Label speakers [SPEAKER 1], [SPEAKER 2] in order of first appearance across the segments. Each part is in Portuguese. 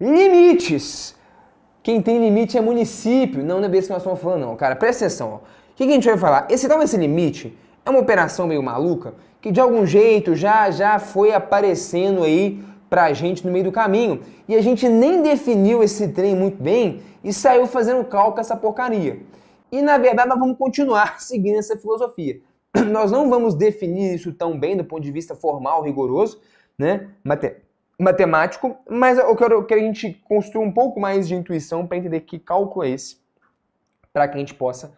[SPEAKER 1] Limites. Quem tem limite é município. Não é desse que nós estamos falando, não. Cara, presta atenção. Ó. O que a gente vai falar? Esse limite é uma operação meio maluca que de algum jeito já foi aparecendo aí pra gente no meio do caminho. E a gente nem definiu esse trem muito bem e saiu fazendo cálculo essa porcaria. E na verdade nós vamos continuar seguindo essa filosofia. Nós não vamos definir isso tão bem do ponto de vista formal, rigoroso, né? Matemático, mas eu quero que a gente construa um pouco mais de intuição para entender que cálculo é esse, para que a gente possa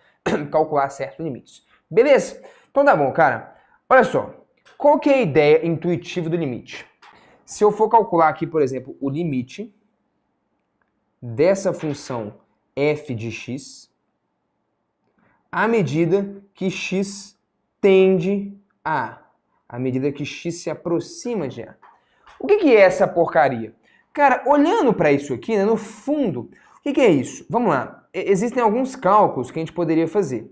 [SPEAKER 1] calcular certos limites. Beleza? Então tá bom, cara. Olha só, qual que é a ideia intuitiva do limite? Se eu for calcular aqui, por exemplo, o limite dessa função f de x, à medida que x tende a, à medida que x se aproxima de a. O que é essa porcaria? Cara, olhando para isso aqui, né, no fundo, o que é isso? Vamos lá. Existem alguns cálculos que a gente poderia fazer.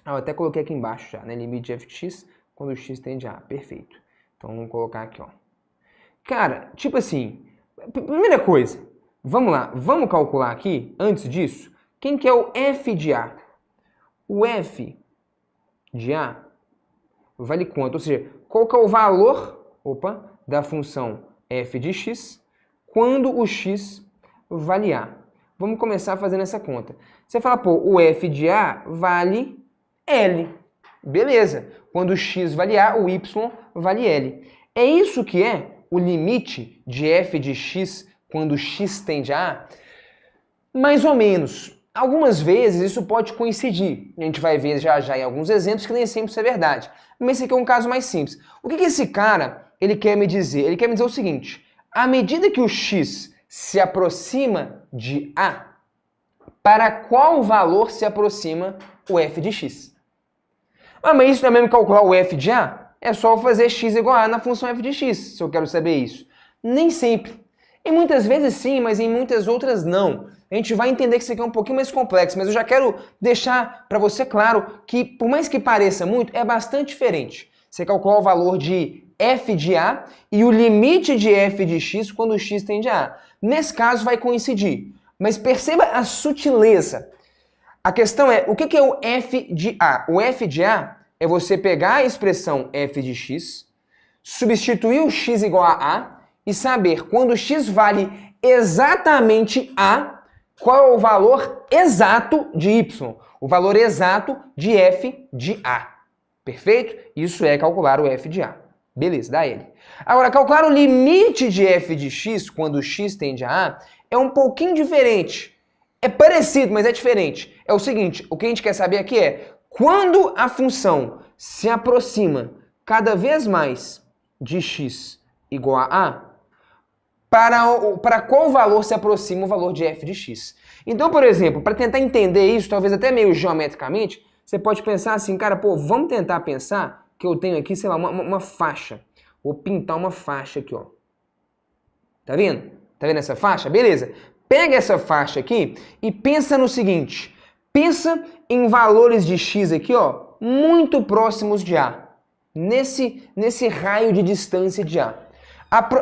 [SPEAKER 1] Eu até coloquei aqui embaixo já, né? Limite de f de x quando x tende a. Perfeito. Então vamos colocar aqui, ó. Cara, tipo assim, primeira coisa, vamos lá, vamos calcular aqui, antes disso, quem que é o f de a? O f de a vale quanto? Ou seja, qual que é o valor, da função f de x quando o x vale a? Vamos começar fazendo essa conta. Você fala, pô, o f de a vale L. Beleza. Quando o x vale a, o y vale L. É isso que é o limite de f de x quando x tende a A? Mais ou menos. Algumas vezes isso pode coincidir. A gente vai ver já em alguns exemplos que nem sempre isso é verdade. Mas esse aqui é um caso mais simples. O que esse cara ele quer me dizer? Ele quer me dizer o seguinte: à medida que o x se aproxima de A, para qual valor se aproxima o f de x? Ah, mas isso não é mesmo calcular o f de A? É só eu fazer x igual a na função f de x, se eu quero saber isso. Nem sempre. E muitas vezes sim, mas em muitas outras não. A gente vai entender que isso aqui é um pouquinho mais complexo, mas eu já quero deixar para você claro que, por mais que pareça muito, é bastante diferente. Você calcula o valor de f de a e o limite de f de x quando o x tende a a. Nesse caso vai coincidir, mas perceba a sutileza. A questão é, o que é o f de a? O f de a é você pegar a expressão f de x, substituir o x igual a e saber quando x vale exatamente a, qual é o valor exato de y, o valor exato de f de a. Perfeito? Isso é calcular o f de a. Beleza, dá ele. Agora, calcular o limite de f de x quando x tende a a é um pouquinho diferente. É parecido, mas é diferente. É o seguinte, o que a gente quer saber aqui é quando a função se aproxima cada vez mais de x igual a a, para qual valor se aproxima o valor de f de x. Então, por exemplo, para tentar entender isso, talvez até meio geometricamente, você pode pensar assim, cara, pô, vamos tentar pensar que eu tenho aqui, sei lá, uma faixa. Vou pintar uma faixa aqui, ó. Tá vendo? Tá vendo essa faixa? Beleza. Pega essa faixa aqui e pensa no seguinte. Pensa em valores de x aqui, ó, muito próximos de a. Nesse raio de distância de a.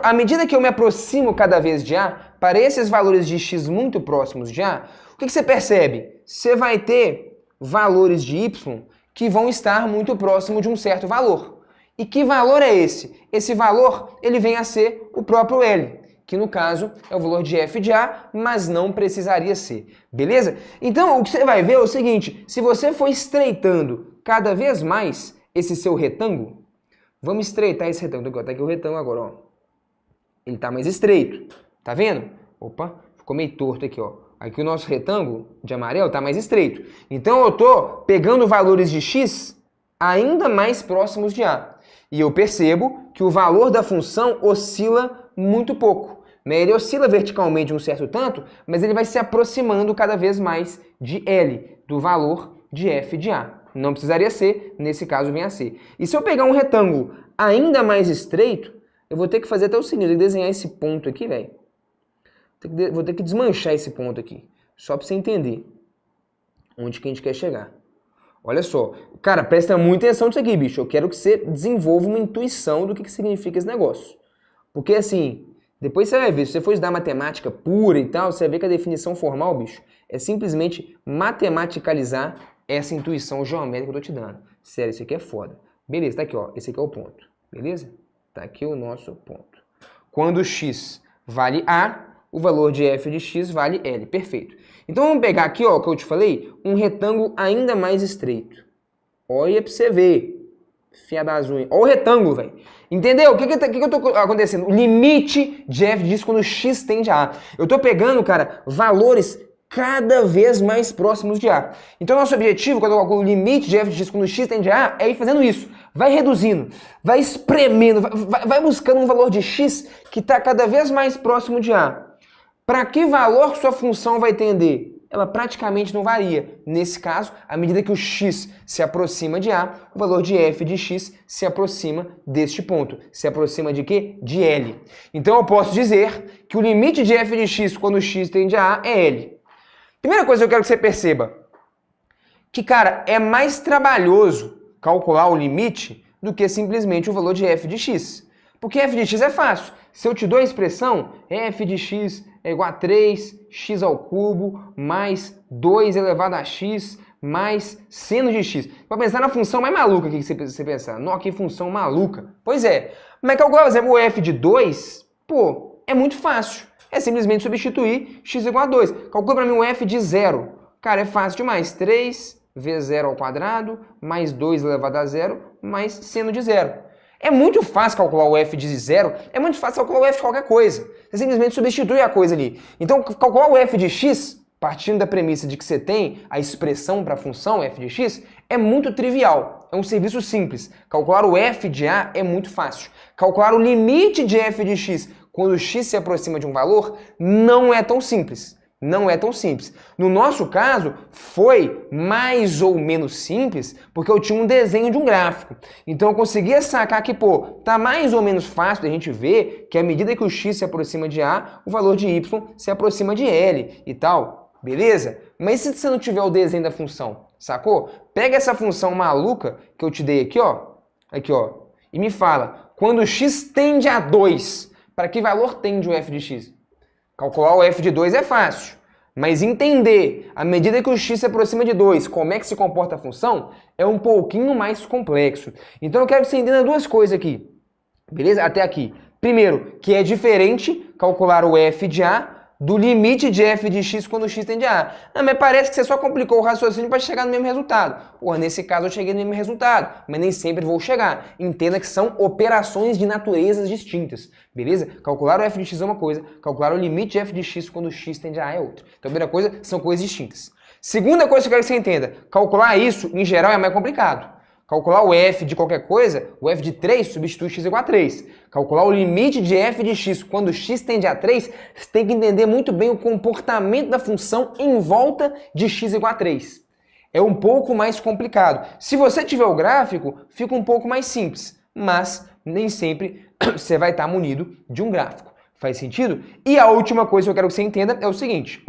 [SPEAKER 1] À medida que eu me aproximo cada vez de a, para esses valores de x muito próximos de a, o que você percebe? Você vai ter valores de y que vão estar muito próximo de um certo valor. E que valor é esse? Esse valor ele vem a ser o próprio L, que no caso é o valor de f de a, mas não precisaria ser. Beleza? Então o que você vai ver é o seguinte, se você for estreitando cada vez mais esse seu retângulo, vamos estreitar esse retângulo, tá aqui o retângulo agora, ó. Ele está mais estreito, tá vendo? Opa, ficou meio torto aqui, ó. Aqui o nosso retângulo de amarelo está mais estreito. Então eu estou pegando valores de x ainda mais próximos de a. E eu percebo que o valor da função oscila muito pouco. Né? Ele oscila verticalmente um certo tanto, mas ele vai se aproximando cada vez mais de L, do valor de f de a. Não precisaria ser, nesse caso vem a ser. E se eu pegar um retângulo ainda mais estreito, eu vou ter que fazer até o seguinte, eu vou desenhar esse ponto aqui, velho. Vou ter que desmanchar esse ponto aqui, só para você entender onde que a gente quer chegar. Olha só, cara, presta muita atenção nisso aqui, bicho. Eu quero que você desenvolva uma intuição do que significa esse negócio. Porque assim, Depois você vai ver, se você for estudar matemática pura e tal, você vai ver que a definição formal, bicho, é simplesmente matematicalizar essa intuição geométrica que eu tô te dando. Sério, isso aqui é foda. Beleza, tá aqui, ó. Esse aqui é o ponto. Beleza? Tá aqui o nosso ponto. Quando x vale A, o valor de f de x vale L. Perfeito. Então vamos pegar aqui, ó, o que eu te falei, um retângulo ainda mais estreito. Olha pra você ver. Fia das unhas. Olha o retângulo, velho. Entendeu? O que eu tô acontecendo? O limite de f de x quando x tende a A. Eu tô pegando, cara, valores cada vez mais próximos de A. Então, nosso objetivo, quando eu calculo o limite de f de x quando x tende a A, é ir fazendo isso. Vai reduzindo, vai espremendo, vai buscando um valor de x que está cada vez mais próximo de A. Para que valor sua função vai tender? Ela praticamente não varia. Nesse caso, à medida que o x se aproxima de A, o valor de f de x se aproxima deste ponto. Se aproxima de quê? De L. Então, eu posso dizer que o limite de f de x quando x tende a A é L. Primeira coisa que eu quero que você perceba, que, cara, é mais trabalhoso calcular o limite do que simplesmente o valor de f de x. Porque f de x é fácil. Se eu te dou a expressão f de x é igual a 3x ao cubo mais 2 elevado a x mais seno de x. Para pensar na função mais maluca aqui que você pensar. Não, que função maluca. Pois é. Mas calcular, por exemplo, o f de 2, pô, é muito fácil. É simplesmente substituir x igual a 2. Calcula para mim o f de 0. Cara, é fácil demais. 3 vezes 0 ao quadrado, mais 2 elevado a 0, mais seno de 0. É muito fácil calcular o f de 0, é muito fácil calcular o f de qualquer coisa. Você simplesmente substitui a coisa ali. Então, calcular o f de x, partindo da premissa de que você tem a expressão para a função f de x, é muito trivial. É um serviço simples. Calcular o f de a é muito fácil. Calcular o limite de f de x quando x se aproxima de um valor não é tão simples. Não é tão simples. No nosso caso, foi mais ou menos simples porque eu tinha um desenho de um gráfico. Então eu conseguia sacar que, pô, tá mais ou menos fácil da gente ver que à medida que o x se aproxima de A, o valor de y se aproxima de L e tal. Beleza? Mas se você não tiver o desenho da função, sacou? Pega essa função maluca que eu te dei aqui, ó, e me fala, quando x tende a 2, para que valor tende o f de x? Calcular o f de 2 é fácil, mas entender, à medida que o x se aproxima de 2, como é que se comporta a função, é um pouquinho mais complexo. Então eu quero que você entenda duas coisas aqui, beleza? Até aqui. Primeiro, que é diferente calcular o f de A do limite de f de x quando x tende a A. Não, mas parece que você só complicou o raciocínio para chegar no mesmo resultado. Porra, nesse caso eu cheguei no mesmo resultado, mas nem sempre vou chegar. Entenda que são operações de naturezas distintas, beleza? Calcular o f de x é uma coisa, calcular o limite de f de x quando x tende a A é outra. Então, a primeira coisa, são coisas distintas. Segunda coisa que eu quero que você entenda, calcular isso, em geral, é mais complicado. Calcular o f de qualquer coisa, o f de 3 substitui x igual a 3. Calcular o limite de f de x quando x tende a 3, você tem que entender muito bem o comportamento da função em volta de x igual a 3. É um pouco mais complicado. Se você tiver o gráfico, fica um pouco mais simples, mas nem sempre você vai estar munido de um gráfico. Faz sentido? E a última coisa que eu quero que você entenda é o seguinte,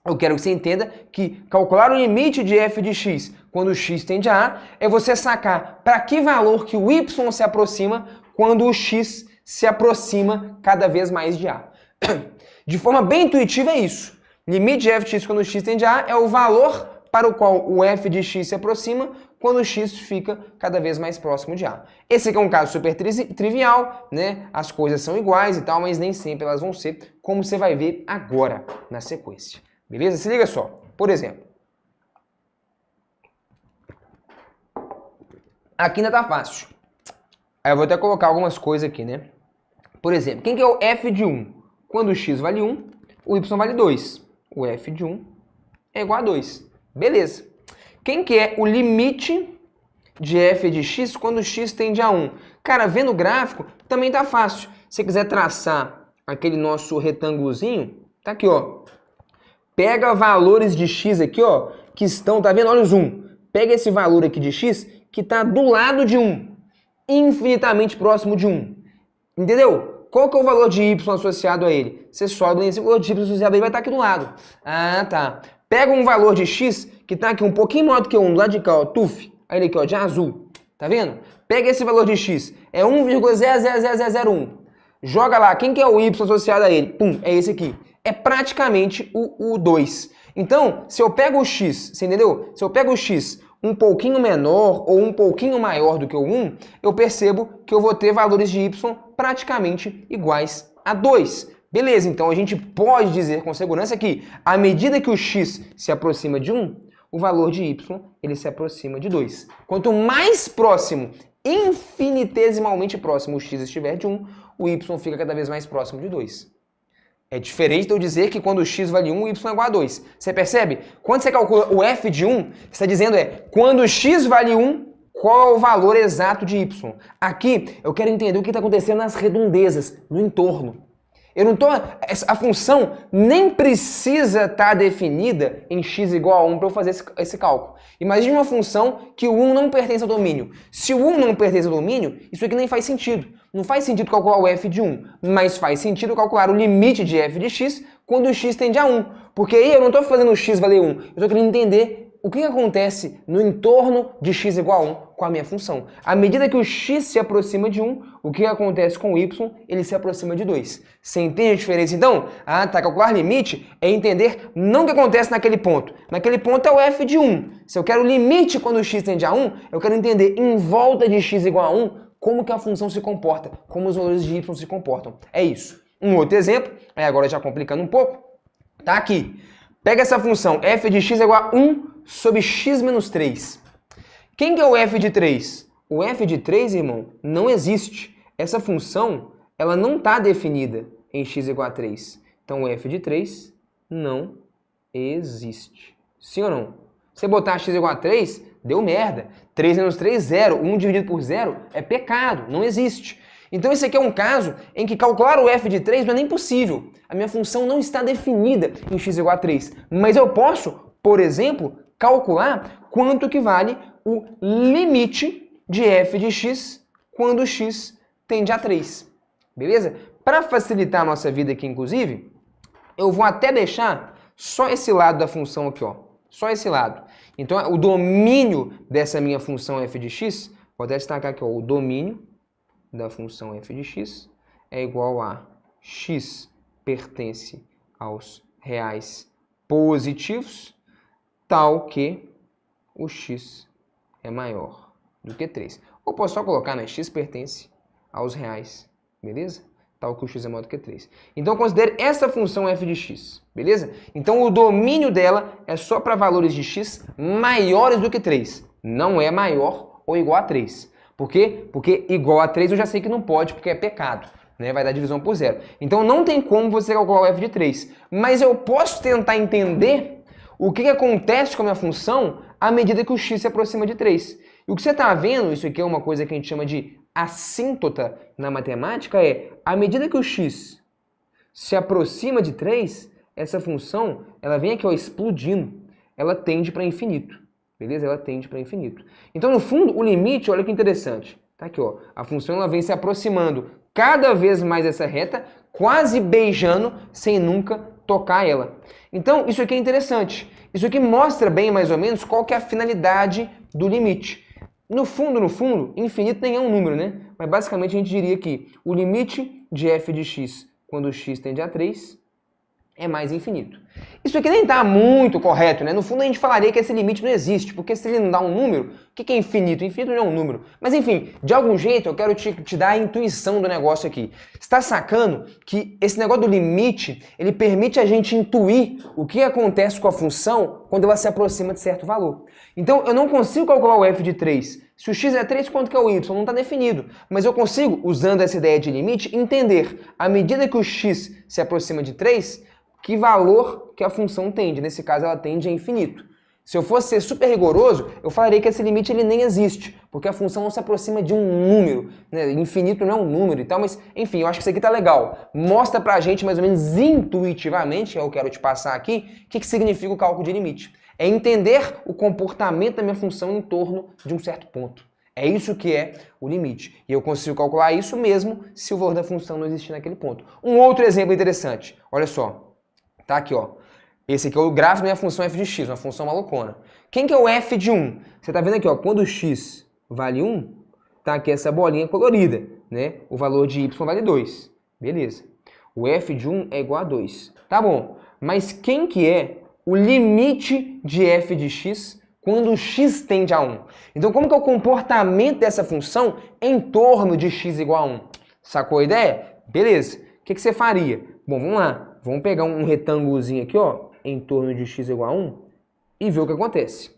[SPEAKER 1] eu quero que você entenda que calcular o limite de f de x quando x tende a A é você sacar para que valor que o y se aproxima quando o x se aproxima cada vez mais de A. De forma bem intuitiva é isso. Limite de f de x quando x tende a A é o valor para o qual o f de x se aproxima quando o x fica cada vez mais próximo de A. Esse aqui é um caso super trivial, né? As coisas são iguais e tal, mas nem sempre elas vão ser, como você vai ver agora na sequência. Beleza? Se liga só. Por exemplo, aqui ainda tá fácil. Aí eu vou até colocar algumas coisas aqui, né? Por exemplo, quem que é o f de 1? Quando o x vale 1, o y vale 2. O f de 1 é igual a 2. Beleza. Quem que é o limite de f de x quando x tende a 1? Cara, vendo o gráfico, também tá fácil. Se você quiser traçar aquele nosso retângulozinho, tá aqui, ó. Pega valores de x aqui, ó, que estão, tá vendo? Olha o zoom. Pega esse valor aqui de x que tá do lado de 1, infinitamente próximo de 1. Entendeu? Qual que é o valor de y associado a ele? Você sobe nesse valor de y associado a ele vai estar aqui do lado. Ah, tá. Pega um valor de x que tá aqui um pouquinho maior do que 1, do lado de cá, ó, tuf. Aí ele aqui, ó, de azul. Tá vendo? Pega esse valor de x, é 1,00001. joga lá, quem que é o y associado a ele? Pum, é esse aqui. É praticamente o 2. Então, se eu pego o x, você entendeu? Se eu pego o x um pouquinho menor ou um pouquinho maior do que o 1, eu percebo que eu vou ter valores de y praticamente iguais a 2. Beleza, então a gente pode dizer com segurança que, à medida que o x se aproxima de 1, o valor de y ele se aproxima de 2. Quanto mais próximo, infinitesimalmente próximo o x estiver de 1, o y fica cada vez mais próximo de 2. É diferente de eu dizer que quando o x vale 1, o y é igual a 2. Você percebe? Quando você calcula o f de 1, você está dizendo quando o x vale 1, qual é o valor exato de y? Aqui, eu quero entender o que está acontecendo nas redondezas, no entorno. A função nem precisa estar definida em x igual a 1 para eu fazer esse cálculo. Imagine uma função que o 1 não pertence ao domínio. Se o 1 não pertence ao domínio, isso aqui nem faz sentido. Não faz sentido calcular o f de 1, mas faz sentido calcular o limite de f de x quando o x tende a 1. Porque aí eu não estou fazendo o x valer 1, eu estou querendo entender o que acontece no entorno de x igual a 1 com a minha função. À medida que o x se aproxima de 1, o que acontece com o y? Ele se aproxima de 2. Você entende a diferença então? Calcular limite é entender não o que acontece naquele ponto. Naquele ponto é o f de 1. Se eu quero o limite quando o x tende a 1, eu quero entender em volta de x igual a 1 como que a função se comporta, como os valores de y se comportam. É isso. Um outro exemplo, agora já complicando um pouco, tá aqui. Pega essa função f de x é igual a 1 sobre x menos 3. Quem que é o f de 3? O f de 3, irmão, não existe. Essa função, ela não está definida em x igual a 3. Então, o f de 3 não existe. Sim ou não? Você botar x igual a 3, deu merda. 3 menos 3, 0. 1 dividido por 0 é pecado, não existe. Então esse aqui é um caso em que calcular o f de 3 não é nem possível. A minha função não está definida em x igual a 3. Mas eu posso, por exemplo, calcular quanto que vale o limite de f de x quando x tende a 3. Beleza? Para facilitar a nossa vida aqui, inclusive, eu vou até deixar só esse lado da função aqui, ó. Só esse lado. Então, o domínio dessa minha função f de x, vou até destacar aqui, ó, o domínio da função f de x é igual a x pertence aos reais positivos, tal que o x é maior do que 3. Ou posso só colocar, né, x pertence aos reais, beleza? Tal que o x é maior do que 3. Então, considere essa função f de x, beleza? Então, o domínio dela é só para valores de x maiores do que 3. Não é maior ou igual a 3. Por quê? Porque igual a 3 eu já sei que não pode, porque é pecado, né? Vai dar divisão por 0. Então, não tem como você calcular o f de 3. Mas eu posso tentar entender o que acontece com a minha função à medida que o x se aproxima de 3. E o que você está vendo, isso aqui é uma coisa que a gente chama de assíntota na matemática, à medida que o x se aproxima de 3, essa função, ela vem aqui, ó, explodindo, ela tende para infinito, beleza? Ela tende para infinito. Então, no fundo, o limite, olha que interessante, tá aqui, ó, a função ela vem se aproximando cada vez mais essa reta, quase beijando, sem nunca tocar ela. Então, isso aqui é interessante. Isso aqui mostra bem, mais ou menos, qual que é a finalidade do limite. No fundo, infinito nem é um número, né? Mas basicamente a gente diria que o limite de f de x quando x tende a 3 é mais infinito. Isso aqui nem está muito correto, né? No fundo a gente falaria que esse limite não existe, porque se ele não dá um número, o que é infinito? Infinito não é um número. Mas enfim, de algum jeito eu quero te dar a intuição do negócio aqui. Você está sacando que esse negócio do limite, ele permite a gente intuir o que acontece com a função quando ela se aproxima de certo valor. Então eu não consigo calcular o f de 3. Se o x é 3, quanto que é o y? Não está definido. Mas eu consigo, usando essa ideia de limite, entender, à medida que o x se aproxima de 3, que valor que a função tende. Nesse caso, ela tende a infinito. Se eu fosse ser super rigoroso, eu falaria que esse limite ele nem existe, porque a função não se aproxima de um número, né? Infinito não é um número e tal, mas enfim, eu acho que isso aqui tá legal. Mostra pra gente, mais ou menos intuitivamente, eu quero te passar aqui, o que significa o cálculo de limite. É entender o comportamento da minha função em torno de um certo ponto. É isso que é o limite. E eu consigo calcular isso mesmo se o valor da função não existir naquele ponto. Um outro exemplo interessante, olha só. Tá aqui, ó. Esse aqui é o gráfico da minha função f de x, uma função malucona. Quem que é o f de 1? Você tá vendo aqui, ó, quando x vale 1, tá aqui essa bolinha colorida, né? O valor de y vale 2. Beleza. O f de 1 é igual a 2. Tá bom. Mas quem que é o limite de f de x quando x tende a 1? Então, como que é o comportamento dessa função em torno de x igual a 1? Sacou a ideia? Beleza. O que você faria? Bom, vamos lá. Vamos pegar um retângulozinho aqui, ó, em torno de x igual a 1 e ver o que acontece.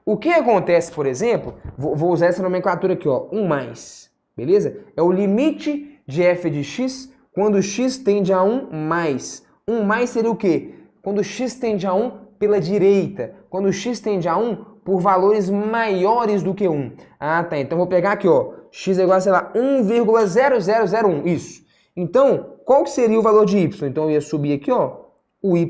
[SPEAKER 1] O que acontece, por exemplo, vou usar essa nomenclatura aqui, ó, 1 mais, beleza? É o limite de f de x quando x tende a 1 mais. 1 mais seria o quê? Quando x tende a 1 pela direita. Quando x tende a 1 por valores maiores do que 1. Ah, tá. Então vou pegar aqui, ó, x é igual a, sei lá, 1,0001. Isso. Então, qual que seria o valor de y? Então eu ia subir aqui, ó, o y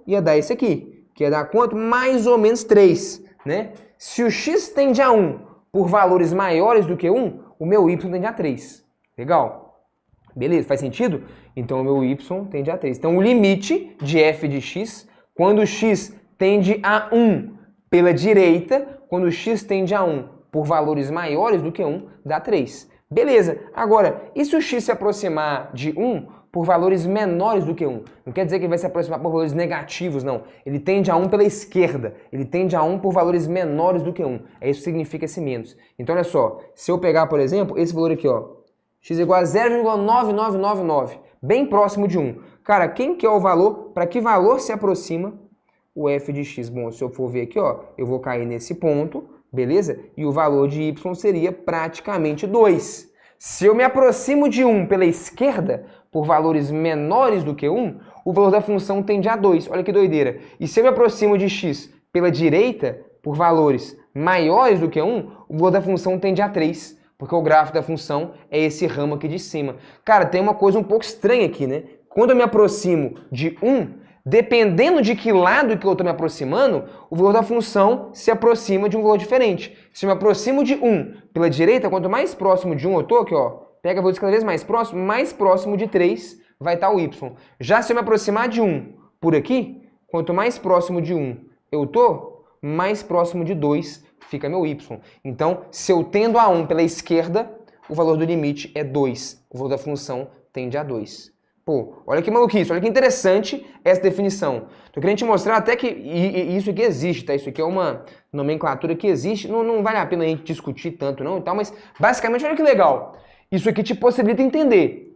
[SPEAKER 1] ia dar esse aqui, que ia dar quanto? Mais ou menos 3, né? Se o x tende a 1 por valores maiores do que 1, o meu y tende a 3. Legal? Beleza, faz sentido? Então o meu y tende a 3. Então o limite de f de x, quando x tende a 1 pela direita, quando x tende a 1 por valores maiores do que 1, dá 3. Beleza, agora, e se o x se aproximar de 1 por valores menores do que 1? Não quer dizer que ele vai se aproximar por valores negativos, não. Ele tende a 1 pela esquerda. Ele tende a 1 por valores menores do que 1. É isso que significa esse menos. Então, olha só, se eu pegar, por exemplo, esse valor aqui, ó, x é igual a 0,9999, bem próximo de 1. Cara, quem que é o valor? Para que valor se aproxima o f de x? Bom, se eu for ver aqui, ó, eu vou cair nesse ponto, beleza? E o valor de y seria praticamente 2. Se eu me aproximo de 1 pela esquerda, por valores menores do que 1, o valor da função tende a 2. Olha que doideira. E se eu me aproximo de x pela direita, por valores maiores do que 1, o valor da função tende a 3. Porque o gráfico da função é esse ramo aqui de cima. Cara, tem uma coisa um pouco estranha aqui, né? Quando eu me aproximo de 1, dependendo de que lado que eu estou me aproximando, o valor da função se aproxima de um valor diferente. Se eu me aproximo de 1 pela direita, quanto mais próximo de 1 eu estou, aqui ó, pega valores cada vez mais próximo de 3 vai estar o y. Já se eu me aproximar de 1 por aqui, quanto mais próximo de 1 eu estou, mais próximo de 2 fica meu y. Então, se eu tendo a 1 pela esquerda, o valor do limite é 2. O valor da função tende a 2. Pô, olha que maluquice, olha que interessante essa definição. Tô querendo te mostrar até que isso aqui existe, tá? Isso aqui é uma nomenclatura que existe. Não vale a pena a gente discutir tanto não e tal, mas basicamente olha que legal. Isso aqui te possibilita entender.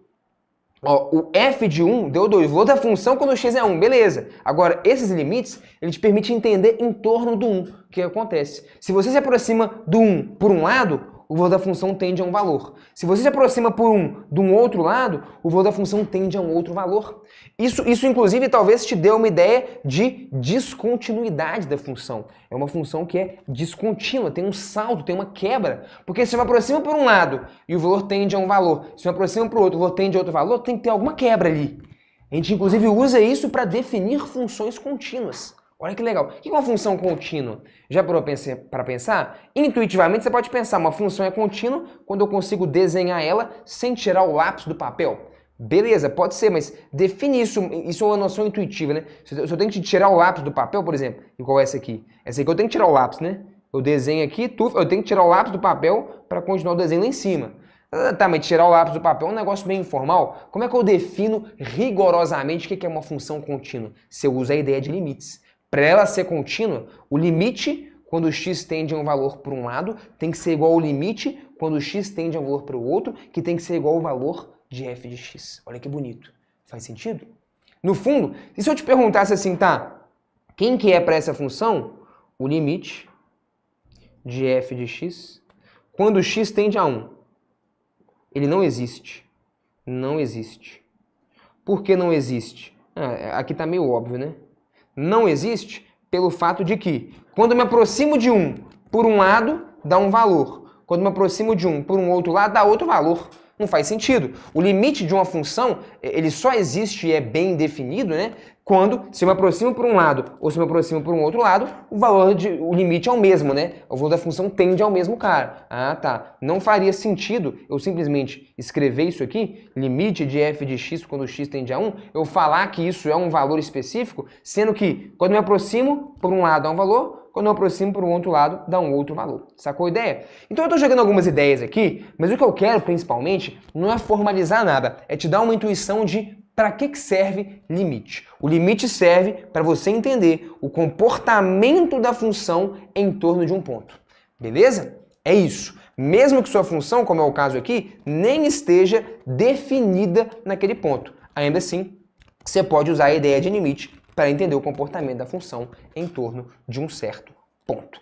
[SPEAKER 1] Ó, o f de 1 deu 2, o valor da função quando x é 1, beleza. Agora, esses limites, ele te permite entender em torno do 1 o que acontece. Se você se aproxima do 1 por um lado, o valor da função tende a um valor. Se você se aproxima por 1 de um outro lado, o valor da função tende a um outro valor. Isso inclusive, talvez te dê uma ideia de descontinuidade da função. É uma função que é descontínua, tem um salto, tem uma quebra. Porque se eu me aproximo por um lado e o valor tende a um valor, se eu me aproximo por outro e o valor tende a outro valor, tem que ter alguma quebra ali. A gente, inclusive, usa isso para definir funções contínuas. Olha que legal. O que é uma função contínua? Já parou para pensar? Intuitivamente você pode pensar, uma função é contínua quando eu consigo desenhar ela sem tirar o lápis do papel. Beleza, pode ser, mas define isso. Isso é uma noção intuitiva, né? Se eu tenho que tirar o lápis do papel, por exemplo, igual essa aqui. Essa aqui eu tenho que tirar o lápis, né? Eu desenho aqui, eu tenho que tirar o lápis do papel para continuar o desenho lá em cima. Tá, mas tirar o lápis do papel é um negócio bem informal. Como é que eu defino rigorosamente o que é uma função contínua? Se eu uso a ideia de limites. Para ela ser contínua, o limite, quando x tende a um valor para um lado, tem que ser igual ao limite quando x tende a um valor para o outro, que tem que ser igual ao valor de f de x. Olha que bonito. Faz sentido? No fundo, e se eu te perguntasse assim, tá, quem que é para essa função? O limite de f de x quando x tende a 1. Ele não existe. Não existe. Por que não existe? Aqui está meio óbvio, né? Não existe pelo fato de que, quando eu me aproximo de 1 por um lado, dá um valor. Quando eu me aproximo de 1 por um outro lado, dá outro valor. Não faz sentido. O limite de uma função, ele só existe e é bem definido, né? Quando, se eu me aproximo por um lado ou se eu me aproximo por um outro lado, o limite é o mesmo, né? O valor da função tende ao mesmo cara. Ah, tá. Não faria sentido eu simplesmente escrever isso aqui, limite de f de x quando x tende a 1, eu falar que isso é um valor específico, sendo que, quando eu me aproximo por um lado dá um valor, quando eu aproximo para o outro lado, dá um outro valor. Sacou a ideia? Então eu estou jogando algumas ideias aqui, mas o que eu quero principalmente não é formalizar nada, é te dar uma intuição de para que serve limite. O limite serve para você entender o comportamento da função em torno de um ponto. Beleza? É isso. Mesmo que sua função, como é o caso aqui, nem esteja definida naquele ponto. Ainda assim, você pode usar a ideia de limite para entender o comportamento da função em torno de um certo ponto.